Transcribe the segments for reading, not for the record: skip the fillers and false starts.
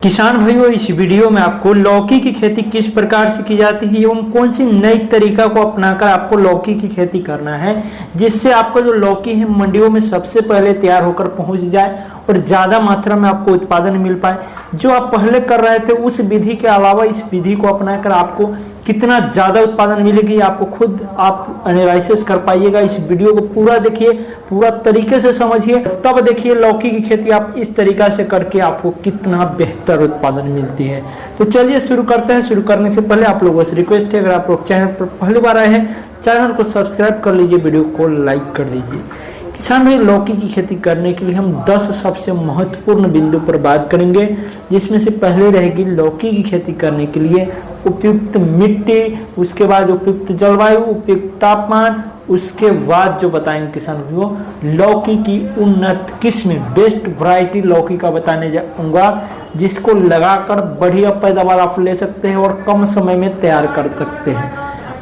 किसान भाइयों, इस वीडियो में आपको लौकी की खेती किस प्रकार से की जाती है एवं कौन सी नई तरीका को अपनाकर आपको लौकी की खेती करना है जिससे आपका जो लौकी है मंडियों में सबसे पहले तैयार होकर पहुंच जाए और ज़्यादा मात्रा में आपको उत्पादन मिल पाए। जो आप पहले कर रहे थे उस विधि के अलावा इस विधि को अपनाकर आपको कितना ज़्यादा उत्पादन मिलेगी आपको खुद आप एनालिसिस कर पाइएगा। इस वीडियो को पूरा देखिए, पूरा तरीके से समझिए, तब देखिए लौकी की खेती आप इस तरीका से करके आपको कितना बेहतर उत्पादन मिलती है। तो चलिए शुरू करते हैं। शुरू करने से पहले आप लोगों से रिक्वेस्ट है, अगर आप लोग चैनल पर पहली बार आए हैं चैनल को सब्सक्राइब कर लीजिए, वीडियो को लाइक कर दीजिए। किसान भाई, लौकी की खेती करने के लिए हम 10 सबसे महत्वपूर्ण बिंदु पर बात करेंगे, जिसमें से पहले रहेगी लौकी की खेती करने के लिए उपयुक्त मिट्टी, उसके बाद उपयुक्त जलवायु, उपयुक्त तापमान, उसके बाद जो बताएंगे किसान भाइयों लौकी की उन्नत किस्म, बेस्ट वैरायटी लौकी का बताने जाऊंगा जिसको लगाकर बढ़िया पैदावार आप ले सकते हैं और कम समय में तैयार कर सकते हैं।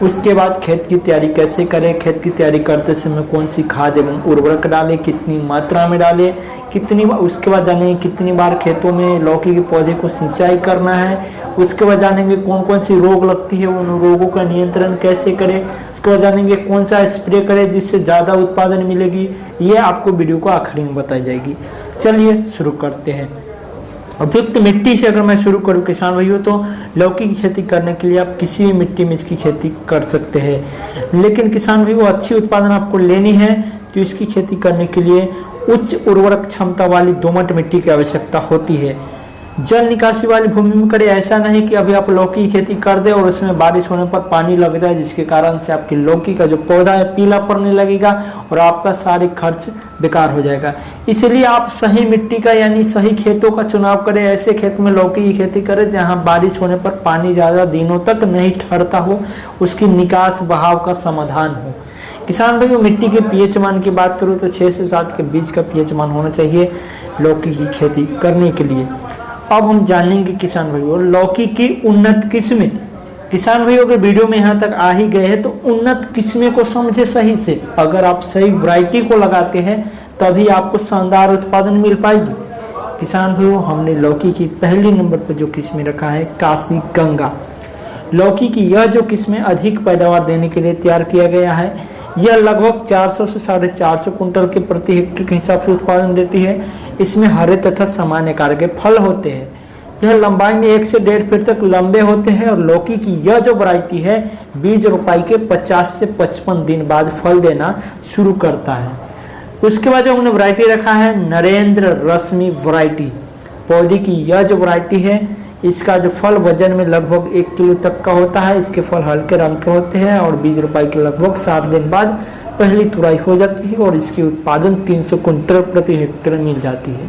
उसके बाद खेत की तैयारी कैसे करें, खेत की तैयारी करते समय कौन सी खाद एवं उर्वरक डालें, कितनी मात्रा में डालें, कितनी बार, उसके बाद जानेंगे कितनी बार खेतों में लौकी के पौधे को सिंचाई करना है। उसके बाद जानेंगे कौन कौन सी रोग लगती है, उन रोगों का नियंत्रण कैसे करें। उसके बाद जानेंगे कौन सा स्प्रे करें जिससे ज़्यादा उत्पादन मिलेगी। ये आपको वीडियो को आखिरी में बताई जाएगी। चलिए शुरू करते हैं। उपयुक्त मिट्टी से अगर मैं शुरू करूं किसान भाइयों, तो लौकी की खेती करने के लिए आप किसी भी मिट्टी में इसकी खेती कर सकते हैं, लेकिन किसान भाइयों अच्छी उत्पादन आपको लेनी है तो इसकी खेती करने के लिए उच्च उर्वरक क्षमता वाली दोमट मिट्टी की आवश्यकता होती है। जल निकासी वाली भूमि में करें। ऐसा नहीं कि अभी आप लौकी की खेती कर दें और उसमें बारिश होने पर पानी लग जाए जिसके कारण से आपकी लौकी का जो पौधा है पीला पड़ने लगेगा और आपका सारे खर्च बेकार हो जाएगा। इसलिए आप सही मिट्टी का यानी सही खेतों का चुनाव करें। ऐसे खेत में लौकी की खेती करें जहां बारिश होने पर पानी ज़्यादा दिनों तक नहीं ठहरता हो, उसकी निकास बहाव का समाधान हो। किसान भाइयों, मिट्टी के पीएच मान की बात करूँ तो 6 से 7 के बीच का पीएच मान होना चाहिए लौकी की खेती करने के लिए। अब हम जानेंगे किसान भाइयों लौकी की उन्नत किस्में। किसान भाइयों अगर वीडियो में यहाँ तक आ ही गए हैं तो उन्नत किस्में को समझे सही से। अगर आप सही वैरायटी को लगाते हैं तभी आपको शानदार उत्पादन मिल पाएगी। किसान भाइयों, हमने लौकी की पहली नंबर पर जो किस्में रखा है काशी गंगा। लौकी की यह जो किस्में अधिक पैदावार देने के लिए तैयार किया गया है। यह लगभग 400 से 450 कुंटल के प्रति हेक्टेयर के हिसाब से उत्पादन देती है। इसमें हरे तथा सामान्य आकार के फल होते हैं। यह लंबाई में 1 से 1.5 फीट तक लंबे होते हैं और लौकी की यह जो वैरायटी है बीज रोपाई के 50 से 55 दिन बाद फल देना शुरू करता है। उसके बाद जो हमने वैरायटी रखा है नरेंद्र रश्मि वैरायटी। पौधे की यह जो वैरायटी है इसका जो फल वजन में लगभग 1 किलो तक का होता है। इसके फल हल्के रंग के होते हैं और बीज रोपाई के लगभग 7 दिन बाद पहली तुराई हो जाती है और इसकी उत्पादन 300 कुंटल प्रति हेक्टेयर मिल जाती है।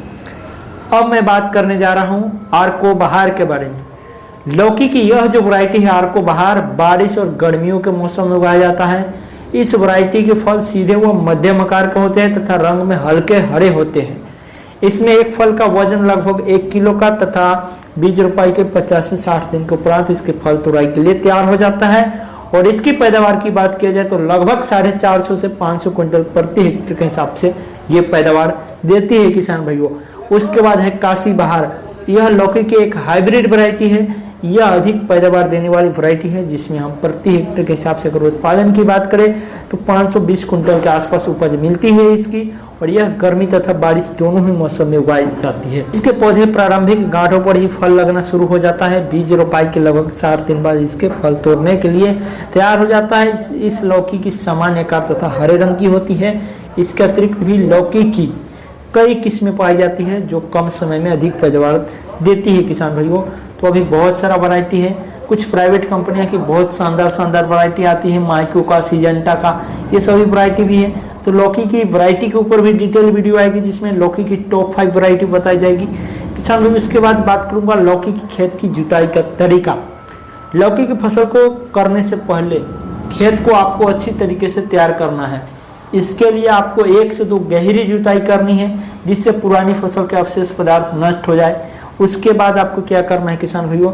अब मैं बात करने जा रहा हूँ आर्को बहार के बारे में। लौकी की यह जो वैरायटी है आर्को बहार बारिश और गर्मियों के मौसम में उगाया जाता है। इस वैरायटी के फल सीधे व मध्यम आकार के होते हैं तथा रंग में हल्के हरे होते हैं। इसमें एक फल का वजन लगभग 1 किलो का तथा बीज रोपाई के 50 से 60 दिन के उपरांत इसके फल तुराई के लिए तैयार हो जाता है। और इसकी पैदावार की बात किया जाए तो लगभग 450 से 500 कुंटल प्रति हेक्टेयर के हिसाब से ये पैदावार देती है किसान भाइयों। उसके बाद है काशी बहार। यह लौकी की एक हाइब्रिड वैरायटी है। यह अधिक पैदावार देने वाली वैरायटी है जिसमें हम प्रति हेक्टेयर के हिसाब से अगर उत्पादन की बात करें तो 520 कुंटल के आसपास उपज मिलती है इसकी। और यह गर्मी तथा बारिश दोनों ही मौसम में उगाई जाती है। इसके पौधे प्रारंभिक गांठों पर ही फल लगना शुरू हो जाता है। बीज रोपाई के लगभग 4 दिन बाद इसके फल तोड़ने के लिए तैयार हो जाता है। इस लौकी की सामान्य आकार तथा हरे रंग की होती है। इसके अतिरिक्त भी लौकी की कई किस्में पाई जाती है जो कम समय में अधिक पैदावार देती है किसान भाइयों। तो अभी बहुत सारा वैरायटी है। कुछ प्राइवेट कंपनियां की बहुत शानदार वैरायटी आती है, माइको का, सीजेंटा का, ये सभी वैरायटी भी है। तो लौकी की वैरायटी के ऊपर भी डिटेल वीडियो आएगी जिसमें लौकी की टॉप 5 वैरायटी बताई जाएगी किसान भाइयों। इसके बाद बात करूंगा लौकी की खेत की जुताई का तरीका। लौकी की फसल को करने से पहले खेत को आपको अच्छी तरीके से तैयार करना है। इसके लिए आपको 1 से 2 गहरी जुताई करनी है जिससे पुरानी फसल के अवशेष पदार्थ नष्ट हो जाए। उसके बाद आपको क्या करना है किसान भाइयों,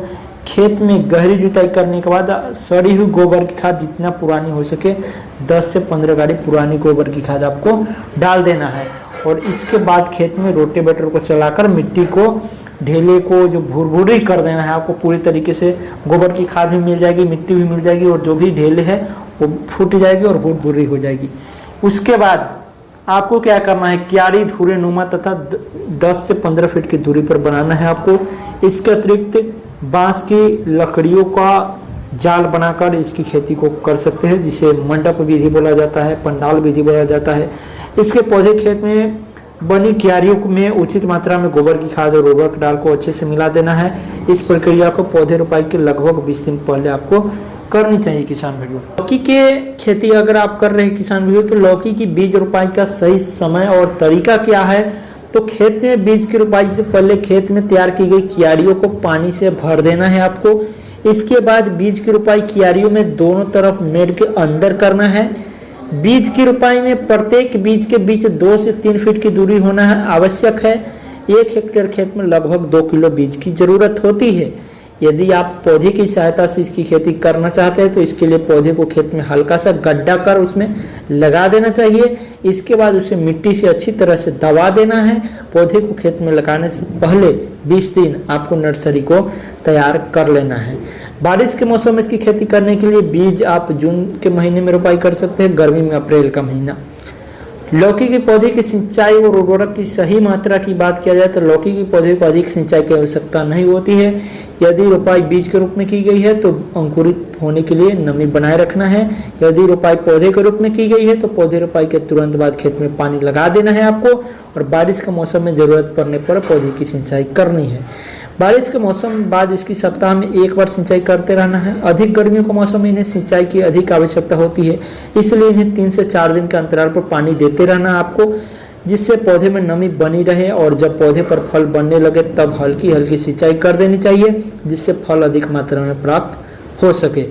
खेत में गहरी जुताई करने के बाद सड़ी हुई गोबर की खाद जितना पुरानी हो सके 10 से 15 गाड़ी पुरानी गोबर की खाद आपको डाल देना है। और इसके बाद खेत में रोटेवेटर को चलाकर मिट्टी को ढेले को जो भुरभुरी कर देना है आपको पूरी तरीके से। गोबर की खाद भी मिल जाएगी, मिट्टी भी मिल जाएगी और जो भी ढेले है वो फूट जाएगी और भुरभुरी हो जाएगी। उसके बाद आपको क्या करना है, क्यारी धुरे नुमा तथा 10 से 15 फीट की दूरी पर बनाना है आपको। इसके अतिरिक्त बांस की लकड़ियों का जाल बनाकर इसकी खेती को कर सकते हैं, जिसे मंडप विधि बोला जाता है, पंडाल विधि बोला जाता है। इसके पौधे खेत में बनी क्यारियों में उचित मात्रा में गोबर की खाद और उर्वरक डाल को अच्छे से मिला देना है। इस प्रक्रिया को पौधे रोपाई के लगभग 20 दिन पहले आपको करनी चाहिए किसान भाइयों। लौकी के खेती अगर आप कर रहे हैं किसान भाइयों, तो लौकी की बीज रोपाई का सही समय और तरीका क्या है, तो खेत में बीज की रोपाई से पहले खेत में तैयार की गई क्यारियों को पानी से भर देना है आपको। इसके बाद बीज की रोपाई क्यारियों में दोनों तरफ मेड़ के अंदर करना है। बीज की रोपाई में प्रत्येक बीज के बीच 2 से 3 फीट की दूरी होना है आवश्यक है। 1 हेक्टेयर खेत में लगभग 2 किलो बीज की जरूरत होती है। यदि आप पौधे की सहायता से इसकी खेती करना चाहते हैं तो इसके लिए पौधे को खेत में हल्का सा गड्ढा कर उसमें लगा देना चाहिए। इसके बाद उसे मिट्टी से अच्छी तरह से दबा देना है। पौधे को खेत में लगाने से पहले 20 दिन आपको नर्सरी को तैयार कर लेना है। बारिश के मौसम में इसकी खेती करने के लिए बीज आप जून के महीने में रोपाई कर सकते हैं, गर्मी में अप्रैल का महीना। लौकी के पौधे की सिंचाई और उर्वरक की सही मात्रा की बात किया जाए तो लौकी के पौधे को अधिक सिंचाई की आवश्यकता नहीं होती है। यदि रोपाई बीज के रूप में की गई है तो अंकुरित होने के लिए नमी बनाए रखना है। यदि रोपाई पौधे के रूप में की गई है तो पौधे रोपाई के तुरंत बाद खेत में पानी लगा देना है आपको, और बारिश के मौसम में जरूरत पड़ने पर पौधे की सिंचाई करनी है। बारिश के मौसम बाद इसकी सप्ताह में 1 बार सिंचाई करते रहना है। अधिक गर्मियों के मौसम में इन्हें सिंचाई की अधिक आवश्यकता होती है, इसलिए इन्हें 3 से 4 दिन के अंतराल पर पानी देते रहना आपको, जिससे पौधे में नमी बनी रहे। और जब पौधे पर फल बनने लगे तब हल्की हल्की सिंचाई कर देनी चाहिए, जिससे फल अधिक मात्रा में प्राप्त हो सके।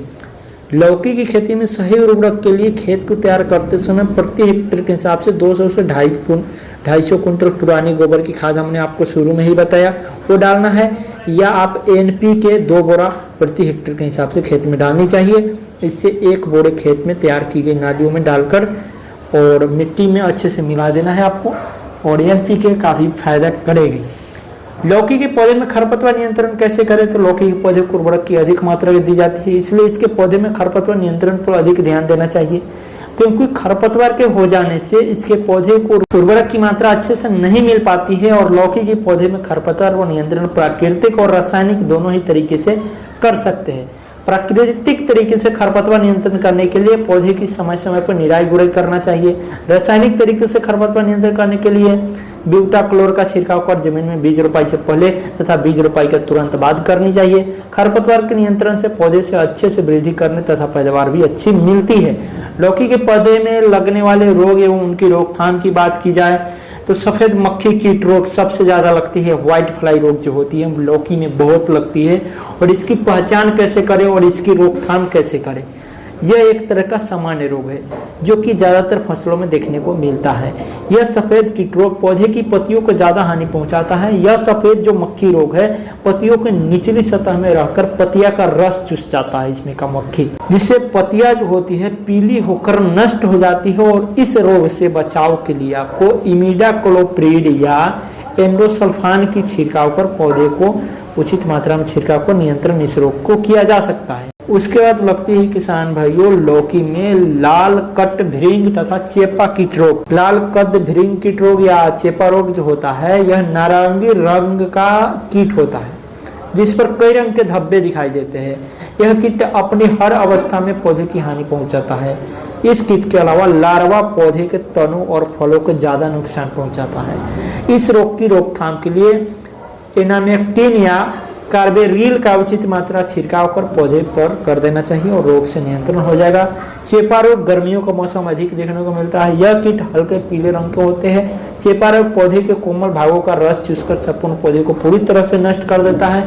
लौकी की खेती में सही उर्वरक के लिए खेत को तैयार करते समय प्रति हेक्टेयर के हिसाब से 200 से 250 कुंटल पुरानी गोबर की खाद हमने आपको शुरू में ही बताया वो डालना है, या आप NPK 2 बोरा प्रति हेक्टेयर के हिसाब से खेत में डालनी चाहिए। इससे 1 बोरे खेत में तैयार की गई नालियों में डालकर और मिट्टी में अच्छे से मिला देना है आपको, और NPK काफ़ी फायदा करेगी। लौकी के पौधे में खरपतवार नियंत्रण कैसे करें, तो लौकी के पौधे को उर्वरक की अधिक मात्रा दी जाती है, इसलिए इसके पौधे में खरपतवार नियंत्रण पर अधिक ध्यान देना चाहिए, क्योंकि खरपतवार के हो जाने से इसके पौधे को उर्वरक की मात्रा अच्छे से नहीं मिल पाती है। और लौकी के पौधे में खरपतवार व नियंत्रण प्राकृतिक और रासायनिक दोनों ही तरीके से कर सकते हैं। प्राकृतिक तरीके से खरपतवार नियंत्रण करने के लिए पौधे की समय समय पर निराई गुड़ाई करना चाहिए। रासायनिक तरीके से खरपतवार नियंत्रण करने के लिए ब्यूटाक्लोर का छिड़काव कर जमीन में बीज रोपाई से पहले तथा बीज रोपाई के तुरंत बाद करनी चाहिए। खरपतवार के नियंत्रण से पौधे से अच्छे से वृद्धि करने तथा पैदावार भी अच्छी मिलती है। लौकी के पौधे में लगने वाले रोग एवं उनकी रोकथाम की बात की जाए तो सफेद मक्खी कीट रोग सबसे ज्यादा लगती है। व्हाइट फ्लाई रोग जो होती है लौकी में बहुत लगती है, और इसकी पहचान कैसे करें और इसकी रोकथाम कैसे करें, यह एक तरह का सामान्य रोग है जो कि ज्यादातर फसलों में देखने को मिलता है। यह सफेद कीट रोग पौधे की पत्तियों को ज्यादा हानि पहुंचाता है। यह सफेद जो मक्खी रोग है पत्तियों के निचली सतह में रहकर पत्तियां का रस चूस जाता है इसमें का मक्खी, जिससे पत्तियां जो होती है पीली होकर नष्ट हो जाती है। और इस रोग से बचाव के लिए आपको इमिडाक्लोप्रिड या एंडोसल्फान की छिड़काव कर पौधे को उचित मात्रा में छिड़काव कर नियंत्रण इस रोग को किया जा सकता है। उसके बाद लगती है किसान भाइयों लौकी में लाल कट भृंग तथा चेपा कीट रोग। लाल कद भृंग कीट रोग या चेपा रोग जो होता है यह नारंगी रंग का कीट होता है जिस पर कई रंग के धब्बे दिखाई देते हैं। यह कीट अपनी हर अवस्था में पौधे की हानि पहुंचाता है। इस कीट के अलावा लार्वा पौधे के तनों और फलों को ज्यादा नुकसान पहुंचाता है। इस रोग की रोकथाम के लिए एनामेक्टिन या कार्बेरिल का उचित मात्रा छिड़काव कर पौधे पर कर देना चाहिए और रोग से नियंत्रण हो जाएगा। चेपा रोग गर्मियों का मौसम अधिक देखने को मिलता है। यह कीट हल्के पीले रंग के होते हैं। चेपा रोग पौधे के कोमल भागों का रस चूसकर संपूर्ण पौधे को पूरी तरह से नष्ट कर देता है।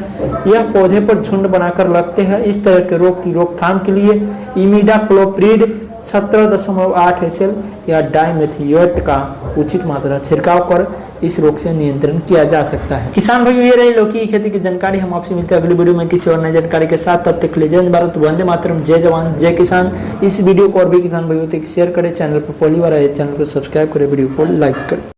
यह पौधे पर झुंड बनाकर लगते हैं। इस तरह के रोग की रोकथाम के लिए इमिडाक्लोप्रिड 17.8 SL या डाइमेथियोएट का उचित मात्रा छिड़काव कर इस रोग से नियंत्रण किया जा सकता है। किसान भाइयों ये रही लौकी की खेती की जानकारी। हम आपसे मिलते हैं अगली वीडियो में किसी और नई जानकारी के साथ। तब तक के लिए जय हिंद, भारत, वंदे मातरम, जय जवान जय किसान। इस वीडियो को और भी किसान भाइयों तक शेयर करें। चैनल पर पहली बार आए चैनल को सब्सक्राइब करें, वीडियो को लाइक करें।